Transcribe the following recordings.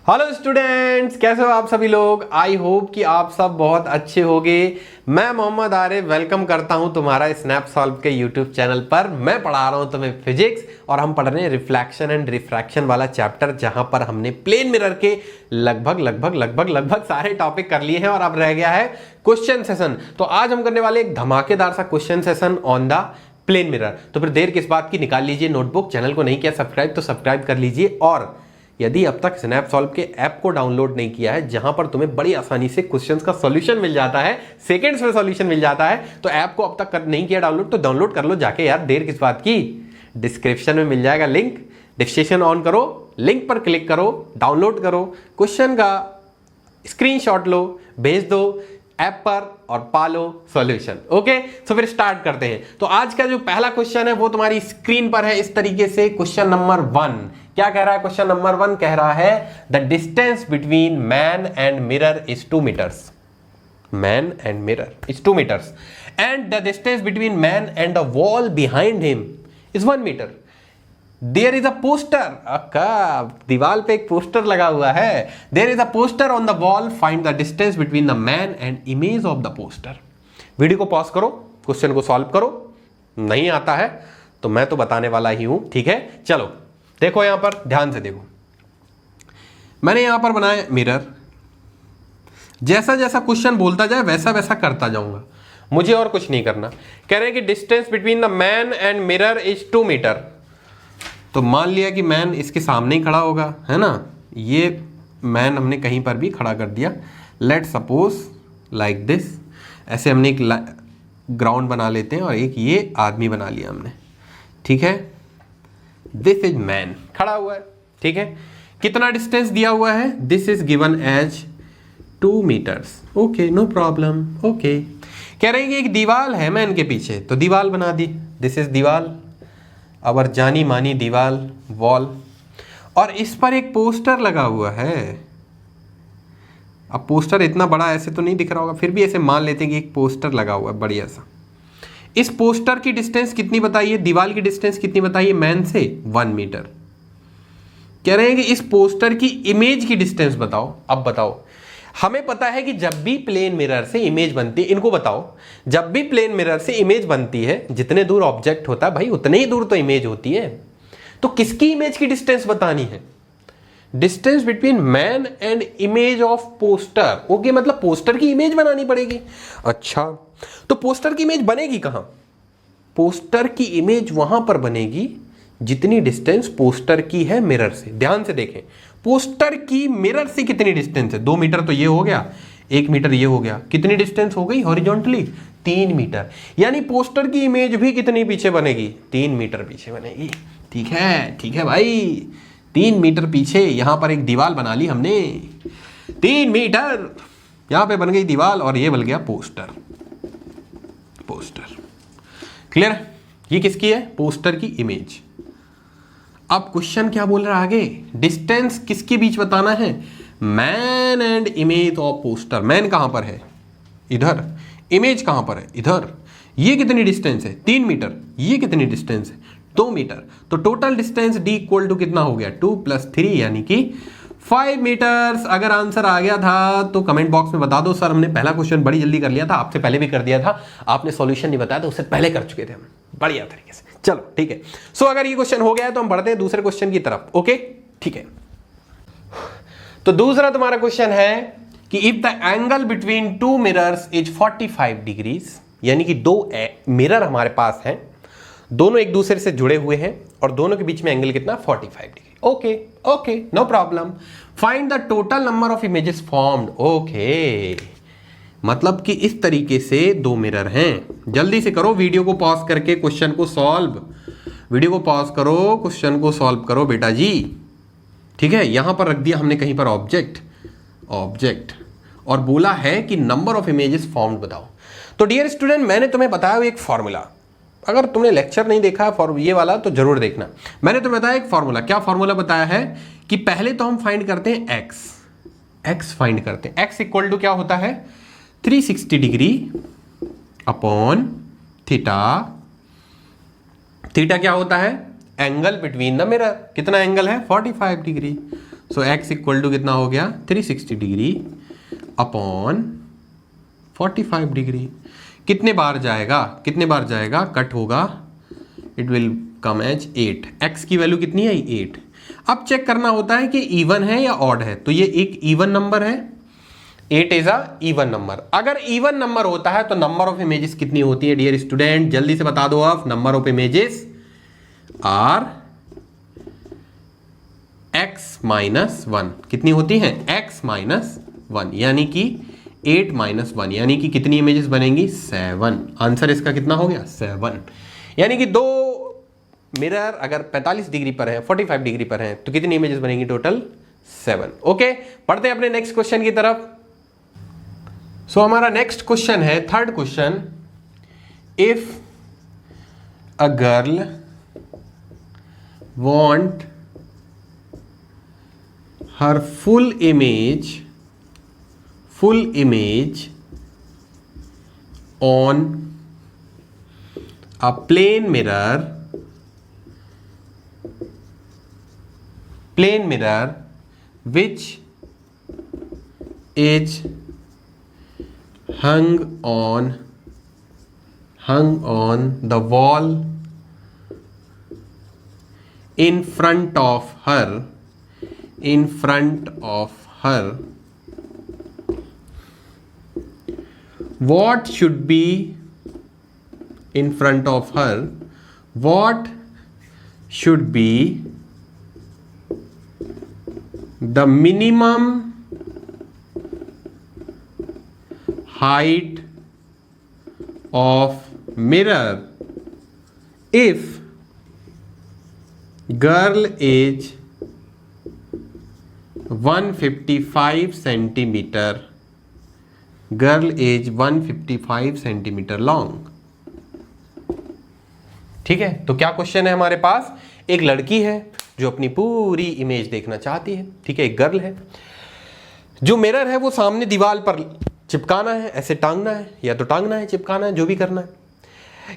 Hello students, कैसे हो आप सभी लोग। आई होप कि आप सब बहुत अच्छे होंगे। मैं मोहम्मद आरिफ वेलकम करता हूं तुम्हारा स्नैप सॉल्व के यूट्यूब चैनल पर। मैं पढ़ा रहा हूं तुम्हें फिजिक्स और हम पढ़ रहे हैं रिफ्लेक्शन एंड रिफ्रैक्शन वाला चैप्टर, जहां पर हमने प्लेन मिरर के लगभग सारे टॉपिक कर लिए हैं और अब रह गया है क्वेश्चन सेशन। तो आज हम करने वाले एक धमाकेदार सा question session on the plane mirror. तो फिर देर किस बात की, निकाल लीजिए नोटबुक। चैनल को नहीं किया सब्सक्राइब तो सब्सक्राइब कर लीजिए, और यदि अब तक स्नैप सॉल्व के ऐप को डाउनलोड नहीं किया है, जहां पर तुम्हें बड़ी आसानी से क्वेश्चंस का सॉल्यूशन मिल जाता है, सेकंड्स में सॉल्यूशन मिल जाता है, तो ऐप को अब तक नहीं किया डाउनलोड तो डाउनलोड कर लो जाके यार, देर किस बात की। डिस्क्रिप्शन में मिल जाएगा लिंक, डिस्क्रिप्शन ऑन करो, लिंक पर क्लिक करो, डाउनलोड करो, क्वेश्चन का स्क्रीनशॉट लो, भेज दो ऐप पर और पालो सॉल्यूशन। ओके, तो फिर स्टार्ट करते हैं। तो आज का जो पहला क्वेश्चन है वो तुम्हारी स्क्रीन पर है इस तरीके से। क्वेश्चन नंबर 1 क्या कह रहा है? क्वेश्चन नंबर 1 कह रहा है the distance between man and mirror is 2 metres. Man and mirror is 2 metres and the distance between man and the wall behind him is 1 metre. There is a poster, दीवार पे एक poster लगा हुआ है। There is a poster on the wall, find the distance between the man and image of the poster. Video को pause करो, question को solve करो। नहीं आता है तो मैं तो बताने वाला ही हूं, ठीक है। चलो देखो, यहां पर ध्यान से देखो। मैंने यहां पर बनाया मिरर, जैसा जैसा क्वेश्चन बोलता जाए वैसा वैसा करता जाऊंगा, मुझे और कुछ नहीं करना। कह रहे हैं कि distance between the man and mirror is 2 metre. तो मान लिया कि मैन इसके सामने ही खड़ा होगा, है ना। ये मैन हमने कहीं पर भी खड़ा कर दिया। लेट सपोज लाइक दिस, ऐसे हमने एक ग्राउंड बना लेते हैं और एक ये आदमी बना लिया हमने, ठीक है। दिस इज मैन, खड़ा हुआ है, ठीक है। कितना डिस्टेंस दिया हुआ है? This is given as 2 metres. Okay, no problem. Okay, कह रहे हैं कि एक दीवार है मैन के पीछे, तो दीवार बना दी। दिस इज दीवार, अवर जानी मानी दीवार, वॉल, और इस पर एक पोस्टर लगा हुआ है। अब पोस्टर इतना बड़ा ऐसे तो नहीं दिख रहा होगा, फिर भी ऐसे मान लेते हैं कि एक पोस्टर लगा हुआ है बढ़िया सा। इस पोस्टर की डिस्टेंस कितनी बताइए? दीवार की डिस्टेंस कितनी बताइए मैन से? 1 मीटर। कह रहे हैं कि इस पोस्टर की इमेज की डिस्टेंस बताओ। अब बताओ, हमें पता है कि जब भी प्लेन मिरर से इमेज बनती है, इनको बताओ, जब भी प्लेन मिरर से इमेज बनती है, जितने दूर ऑब्जेक्ट होता है भाई उतने ही दूर तो इमेज होती है। तो किसकी इमेज की डिस्टेंस बतानी है? Distance between man and image of poster. Okay, मतलब पोस्टर की इमेज बनानी पड़ेगी। अच्छा, तो पोस्टर की इमेज बनेगी कहां? पोस्टर की इमेज वहां पर बनेगी जितनी डिस्टेंस पोस्टर की है मिरर से। ध्यान से देखें, पोस्टर की मिरर से कितनी डिस्टेंस है? 2 मीटर तो ये हो गया, 1 मीटर ये हो गया। कितनी डिस्टेंस हो गई हॉरिजॉन्टली? 3 मीटर। यानी पोस्टर की इमेज भी कितनी पीछे बनेगी? 3 मीटर पीछे बनेगी। ठीक है, ठीक है भाई, 3 मीटर पीछे यहां पर एक दीवार बना ली हमने। 3 मीटर यहां पे बन गई दीवार और ये बन गया पोस्टर। Poster clear? ये किसकी है? पोस्टर की इमेज। अब क्वेश्चन क्या बोल रहा है आगे? डिस्टेंस किसके बीच बताना है? Man and image of poster. Man कहां पर है? इधर। इमेज कहां पर है? इधर। ये कितनी डिस्टेंस है? 3 मीटर। ये कितनी डिस्टेंस है? 2 मीटर। तो total distance D equal to कितना हो गया? 2 + 3 यानी कि 5 मीटर्स। अगर आंसर आ गया था तो कमेंट बॉक्स में बता दो, सर हमने पहला क्वेश्चन बड़ी जल्दी कर लिया था, आपसे पहले भी कर दिया था, आपने सॉल्यूशन नहीं बताया था, उससे पहले कर चुके थे हम बढ़िया तरीके से। चलो ठीक है। सो अगर ये क्वेश्चन हो गया है तो हम बढ़ते हैं दूसरे क्वेश्चन की तरफ। ओके, ठीक है। तो दूसरा तुम्हारा क्वेश्चन है कि if the angle between 2 mirrors is 45 degrees, यानी कि 2 मिरर हमारे पास हैं, दोनों एक दूसरे से जुड़े हुए हैं और दोनों के बीच में एंगल कितना? 45 degree. Okay okay, no problem. Find the total number of images formed. Okay, मतलब कि इस तरीके से 2 मिरर हैं। जल्दी से करो, वीडियो को पॉज करके क्वेश्चन को सॉल्व। वीडियो को पॉज करो, क्वेश्चन को सॉल्व करो बेटा जी, ठीक है। यहां पर रख दिया हमने कहीं पर ऑब्जेक्ट, ऑब्जेक्ट, और बोला है कि नंबर ऑफ इमेजेस फॉर्म्ड बताओ। तो डियर स्टूडेंट, मैंने तुम्हें बताया एक फॉर्मूला। अगर तुमने लेक्चर नहीं देखा है ये वाला तो जरूर देखना। मैंने तुम्हें बताया एक फॉर्मूला। क्या फॉर्मूला बताया है कि पहले तो हम फाइंड करते हैं एक्स। एक्स फाइंड करते हैं। एक्स इक्वल टू क्या होता है? 360 डिग्री अपॉन थीटा। थीटा क्या होता है? Angle between the mirror. कितना एंगल है? 45 degree. So x equal to कितना हो गया 360 डिग्री अपॉन 45 डिग्री। कितने बार जाएगा कट होगा, it will come as 8। x की वैल्यू कितनी आई 8। अब चेक करना होता है कि इवन है या ऑड है, तो ये एक इवन नंबर है, 8 इज अ इवन नंबर। अगर इवन नंबर होता है तो नंबर ऑफ इमेजेस कितनी होती है डियर स्टूडेंट, जल्दी से बता दो आप। Number of images are x minus 1। कितनी होती है x माइनस 1, यानी कि 8 माइनस 1, यानी कि कितनी इमेजेस बनेंगी 7। आंसर इसका कितना हो गया 7। यानी कि दो मिरर अगर 45 डिग्री पर है 45 डिग्री पर है तो कितनी इमेजेस बनेंगी टोटल 7। ओके, पढ़ते हैं अपने नेक्स्ट क्वेश्चन की तरफ। सो हमारा नेक्स्ट क्वेश्चन है third question. If a girl want her full image on a plane mirror which is hung on the wall in front of her, what should be in front of her, what should be the minimum height of mirror if girl is 155 centimeter, girl is 155 centimeter long। ठीक है, तो क्या question है हमारे पास। एक लड़की है जो अपनी पूरी इमेज देखना चाहती है, ठीक है, एक गर्ल है। जो मिरर है वो सामने दीवार पर चिपकाना है, ऐसे टांगना है, या तो टांगना है चिपकाना है, जो भी करना है।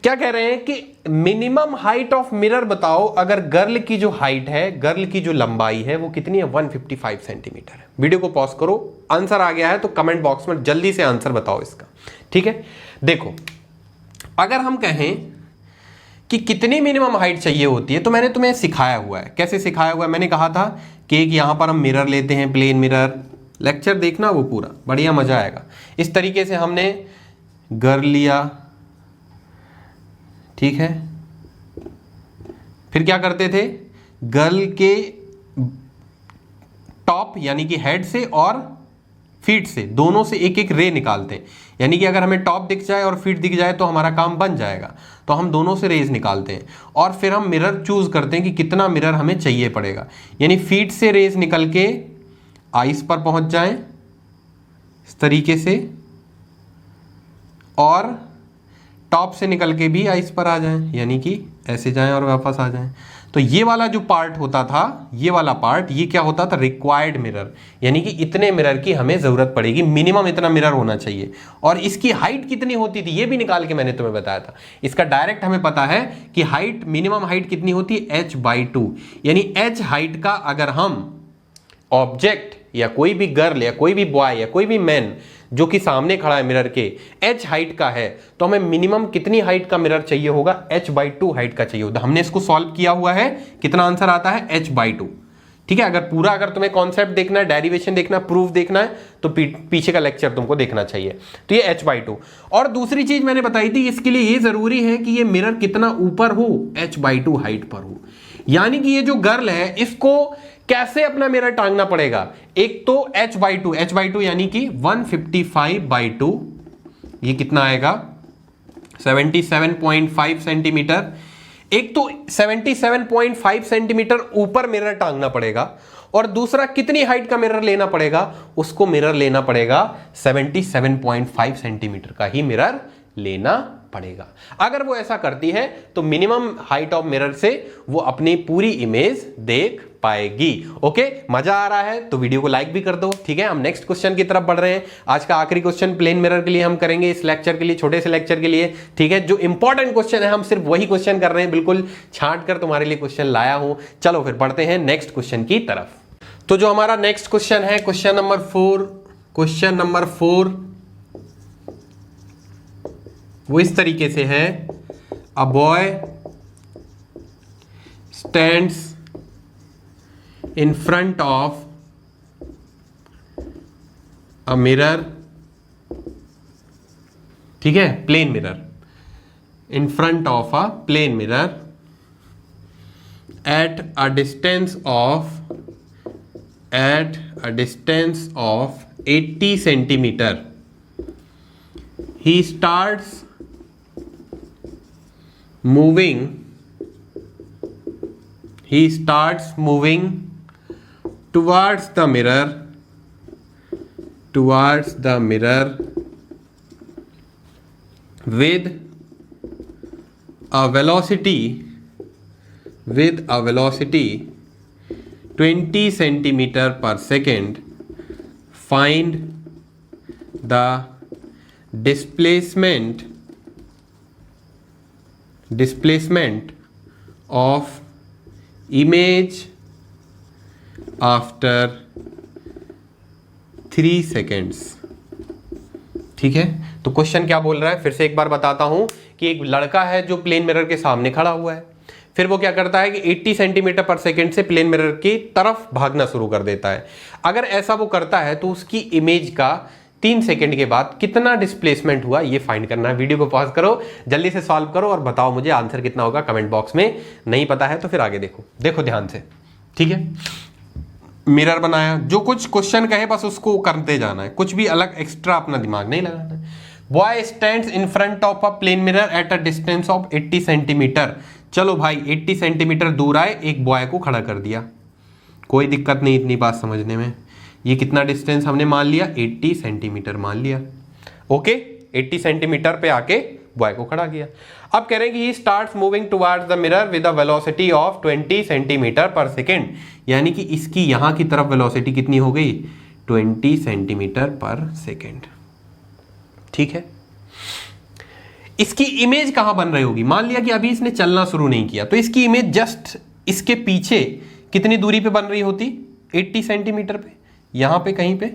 क्या कह रहे हैं कि मिनिमम हाइट ऑफ मिरर बताओ। अगर गर्ल की जो हाइट है, गर्ल की जो लंबाई है वो कितनी है 155 सेंटीमीटर है। वीडियो को पॉज करो, आंसर आ गया है तो कमेंट बॉक्स में जल्दी से आंसर बताओ इसका। ठीक है, देखो अगर हम कहें कि कितनी मिनिमम हाइट चाहिए होती है तो मैंने तुम्हें सिखाया हुआ है। कैसे सिखाया हुआ है, मैंने कहा था कि एक यहां पर हम मिरर लेते हैं, प्लेन मिरर। लेक्चर देखना वो पूरा, बढ़िया मजा आएगा। इस तरीके से हमने गर्ल लिया, ठीक है, फिर क्या करते थे, गर्ल के टॉप यानी कि हेड से और फीट से, दोनों से एक एक रे निकालते हैं। यानी कि अगर हमें टॉप दिख जाए और फीट दिख जाए तो हमारा काम बन जाएगा। तो हम दोनों से रेज निकालते हैं और फिर हम मिरर चूज करते हैं कि कितना मिरर हमें चाहिए पड़ेगा। यानी फीट से रेज निकल के आइस पर पहुंच जाएं इस तरीके से, और टॉप से निकल के भी आइस पर आ जाएं, यानी कि ऐसे जाएं और वापस आ जाएं। तो ये वाला जो पार्ट होता था, ये वाला पार्ट, ये क्या होता था, रिक्वायर्ड मिरर। यानी कि इतने मिरर की हमें जरूरत पड़ेगी, मिनिमम इतना मिरर होना चाहिए। और इसकी हाइट कितनी होती थी ये भी निकाल के मैंने तुम्हें बताया था। इसका डायरेक्ट हमें पता है कि हाइट, मिनिमम हाइट कितनी होती है h/2। यानी h हाइट का अगर हम ऑब्जेक्ट या कोई भी गर्ल या कोई भी बॉय या कोई भी मैन जो कि सामने खड़ा है मिरर के, h हाइट का है, तो हमें मिनिमम कितनी हाइट का मिरर चाहिए होगा, h/2 हाइट का चाहिए होगा। हमने इसको सॉल्व किया हुआ है, कितना आंसर आता है h/2। ठीक है, अगर पूरा, अगर तुम्हें कॉन्सेप्ट देखना है, डेरिवेशन देखना है, प्रूफ देखना है तो पीछे का लेक्चर तुमको देखना चाहिए। तो ये h/2। और दूसरी चीज मैंने बताई थी, इसके लिए ये जरूरी है कि ये मिरर कितना ऊपर हो, h/2 हाइट पर हो। यानी कि ये जो गर्ल है इसको कैसे अपना मिरर टांगना पड़ेगा, एक तो h/2 यानी कि 155/2, ये कितना आएगा 77.5 सेंटीमीटर। एक तो 77.5 सेंटीमीटर ऊपर मिरर टांगना पड़ेगा, और दूसरा कितनी हाइट का मिरर लेना पड़ेगा, उसको मिरर लेना पड़ेगा 77.5 सेंटीमीटर का ही मिरर लेना पड़ेगा। अगर वो ऐसा करती है तो मिनिमम हाइट ऑफ मिरर से वो अपनी पूरी इमेज देख पाएगी। ओके, मजा आ रहा है तो वीडियो को लाइक भी कर दो। ठीक है, हम नेक्स्ट क्वेश्चन की तरफ बढ़ रहे हैं। आज का आखिरी क्वेश्चन प्लेन मिरर के लिए हम करेंगे, इस लेक्चर के लिए, छोटे से लेक्चर के लिए। ठीक है, जो इंपॉर्टेंट क्वेश्चन है हम सिर्फ वही क्वेश्चन कर रहे हैं, बिल्कुल छांट कर तुम्हारे लिए क्वेश्चन लाया हूं। चलो फिर बढ़ते हैं नेक्स्ट क्वेश्चन की तरफ। तो जो हमारा नेक्स्ट क्वेश्चन है, क्वेश्चन नंबर 4 वो इस तरीके से है। A boy stands in front of a mirror, ठीक है, plane mirror, in front of a plane mirror at a distance of 80 centimeter. He starts moving towards the mirror with a velocity 20 centimeter per second. Find the displacement of image after 3 seconds. ठीक है, तो question क्या बोल रहा है फिर से एक बार बताता हूं कि एक लड़का है जो प्लेन मिरर के सामने खड़ा हुआ है, फिर वो क्या करता है कि 80 सेंटीमीटर पर सेकेंड से प्लेन मिरर की तरफ भागना शुरू कर देता है। अगर ऐसा वो करता है तो उसकी इमेज का 3 सेकंड के बाद कितना डिस्प्लेसमेंट हुआ ये फाइंड करना है। वीडियो को पॉज करो, जल्दी से सॉल्व करो और बताओ मुझे आंसर कितना होगा कमेंट बॉक्स में। नहीं पता है तो फिर आगे देखो ध्यान से, ठीक है। मिरर बनाया, जो कुछ क्वेश्चन कहे बस उसको करते जाना है, कुछ भी अलग एक्स्ट्रा अपना दिमाग नहीं लगाना है। Boy stands in front of a plane mirror at a distance of 80 centimetre. चलो भाई 80 सेंटीमीटर दूर आए, एक बॉय को खड़ा कर दिया, कोई दिक्कत नहीं इतनी बात समझने में। ये कितना डिस्टेंस हमने मान लिया, 80 सेंटीमीटर मान लिया। ओके, 80 सेंटीमीटर पे आके बॉय को खड़ा किया। अब कह रहे हैं कि he starts moving towards the mirror with a velocity of 20 centimetre per second, यानी कि इसकी यहां की तरफ वेलोसिटी कितनी हो गई, 20 सेंटीमीटर पर सेकेंड। ठीक है, इसकी इमेज कहां बन रही होगी, मान लिया कि अभी इसने चलना शुरू नहीं किया तो इसकी इमेज जस्ट इसके पीछे कितनी दूरी पे बन रही होती, 80 सेंटीमीटर पे, यहां पे कहीं पे,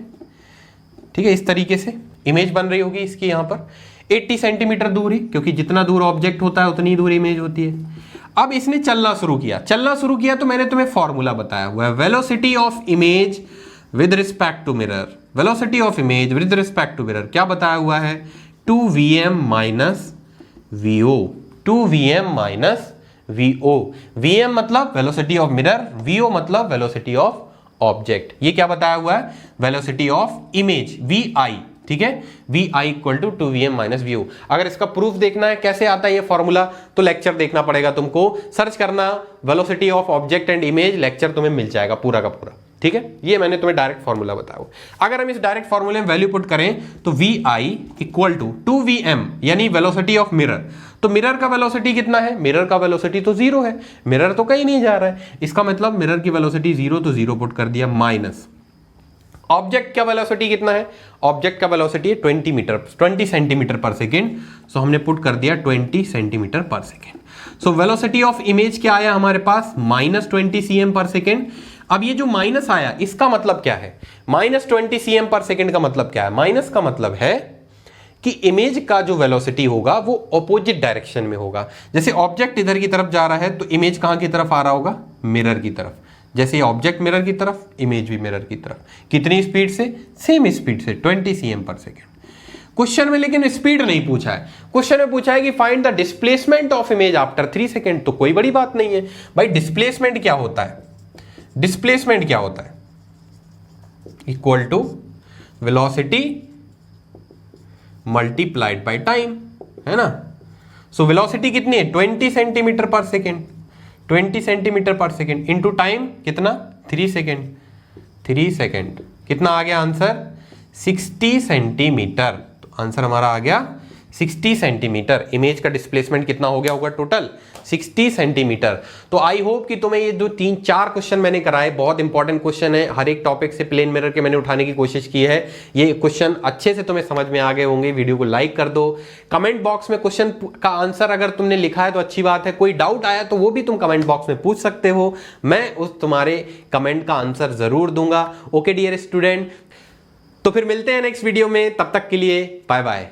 ठीक है। इस तरीके से इमेज बन रही होगी इसकी यहां पर 80 सेंटीमीटर दूरी, क्योंकि जितना दूर ऑब्जेक्ट होता है उतनी दूर इमेज होती है। अब इसने चलना शुरू किया तो मैंने तुम्हें फॉर्मूला बताया हुआ है, velocity of image with respect to mirror. Velocity of image with respect to mirror क्या बताया हुआ है, 2Vm minus VO, 2Vm minus VO। Vm मतलब वेलोसिटी ऑफ मिरर, VO मतलब वेलोसिटी ऑफ ऑब्जेक्ट। ये क्या बताया हुआ है, वेलोसिटी ऑफ इमेज VI, ठीक है। VI equal to 2Vm minus VO। अगर इसका प्रूफ देखना है कैसे आता है ये फॉर्मूला तो लेक्चर देखना पड़ेगा तुमको, सर्च करना velocity of object and image, lecture तुम्हें मिल जाएगा पूरा का पूरा, ठीक है। ये मैंने तुम्हें डायरेक्ट फॉर्मूला बताया। अगर हम इस डायरेक्ट फॉर्मूले में वैल्यू पुट करें तो VI इक्वल टू 2Vm यानी वेलोसिटी ऑफ मिरर। तो मिरर का वेलोसिटी कितना है, मिरर का वेलोसिटी तो 0 है, मिरर तो कहीं नहीं जा रहा है, इसका मतलब मिरर की वेलोसिटी 0, तो 0 पुट कर दिया, माइनस ऑब्जेक्ट का वेलोसिटी कितना है, ऑब्जेक्ट का वेलोसिटी है 20 सेंटीमीटर पर सेकेंड, सो हमने पुट कर दिया 20 centimetre per second. So velocity of image क्या आया हमारे पास, -20 cm पर सेकेंड। अब ये जो माइनस आया इसका मतलब क्या है, -20 cm पर सेकेंड का मतलब क्या है, माइनस का मतलब है कि इमेज का जो वेलोसिटी होगा वो ऑपोजिट डायरेक्शन में होगा। जैसे ऑब्जेक्ट इधर की तरफ जा रहा है तो इमेज कहां की तरफ आ रहा होगा, मिरर की तरफ। जैसे ऑब्जेक्ट मिरर की तरफ, इमेज भी मिरर की तरफ। कितनी स्पीड से, सेम स्पीड से 20 cm पर सेकेंड। क्वेश्चन में लेकिन स्पीड नहीं पूछा है, क्वेश्चन में पूछा है कि find the displacement of image after 3 second. तो कोई बड़ी बात नहीं है भाई, डिस्प्लेसमेंट क्या होता है, डिस्प्लेसमेंट क्या होता है, equal to velocity multiplied by time, है ना। सो वेलोसिटी कितनी है, 20 centimetre per second, 20 centimetre per second into time कितना, 3 सेकेंड, 3 सेकेंड कितना आ गया आंसर, 60 सेंटीमीटर। तो आंसर हमारा आ गया 60 सेंटीमीटर। इमेज का डिस्प्लेसमेंट कितना हो गया होगा टोटल? 60 सेंटीमीटर। तो आई होप कि तुम्हें ये जो 3-4 क्वेश्चन मैंने कराए बहुत इंपॉर्टेंट क्वेश्चन है, हर एक टॉपिक से प्लेन मिरर के मैंने उठाने की कोशिश की है। ये क्वेश्चन अच्छे से तुम्हें समझ में आ गए होंगे। वीडियो को लाइक कर दो। कमेंट बॉक्स में क्वेश्चन का आंसर अगर तुमने लिखा है तो अच्छी बात है, कोई डाउट आया तो वो भी तुम कमेंट बॉक्स में पूछ सकते हो, मैं उस तुम्हारे कमेंट का आंसर जरूर दूंगा। ओके डियर स्टूडेंट, तो फिर मिलते हैं नेक्स्ट वीडियो में, तब तक के लिए बाय बाय।